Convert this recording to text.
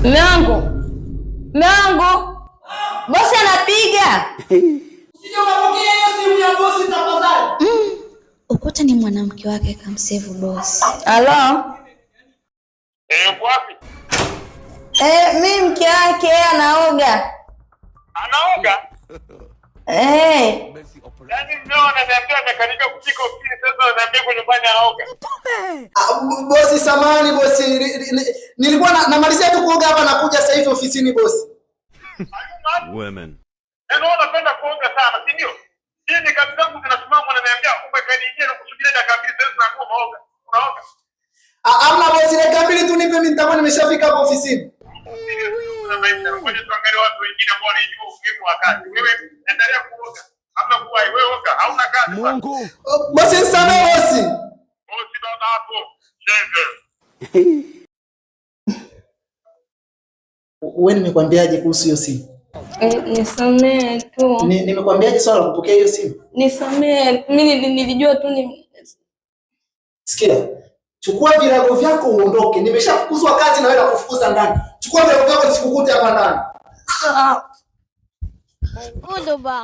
Mume wangu, bosi anapiga. Usije ukapokea hiyo simu ya bosi tafadhali. Ukuta ni mwanamke wake kamsave bosi. Halo? Wapi? Mimi mke wake anaoga. Anaoga? Yaani leo ananiambia amekanika kupika ofisi sasa ananiambia kwa nyumbani anaoga. Bosi samani bosi. Nilikuwa namalizia tu kuoga hapa nakuja sasa hivi ofisini bosi. Women. Ndio unapenda kuoga sana, si ndio? Mimi kazi zangu zinasimama ananiambia umekaniingia na kusubiria dakika 2 sasa na kuoga. Unaoga? Amna bosi, dakika 2 tu nipe mimi nitakuwa nimeshafika hapo ofisini. Ngoja tuangalie watu wengine ambao ni juu muhimu wa kazi. Wewe endelea kuoga. Hamna kuwai, wewe oga, hauna kazi. Mungu. Bosi nisamehe bosi. Bosi baba hapo. Shenge. Wewe nimekwambiaje kuhusu hiyo simu? Nisamehe tu. Nimekwambiaje swala la kupokea hiyo simu? Nisamehe. Mimi nilijua tu ni Sikia. Chukua virago vyako uondoke. Nimeshafukuzwa kazi na wewe nakufukuza ndani. Chukua virago vyako nisikukute hapa ndani. Goodbye.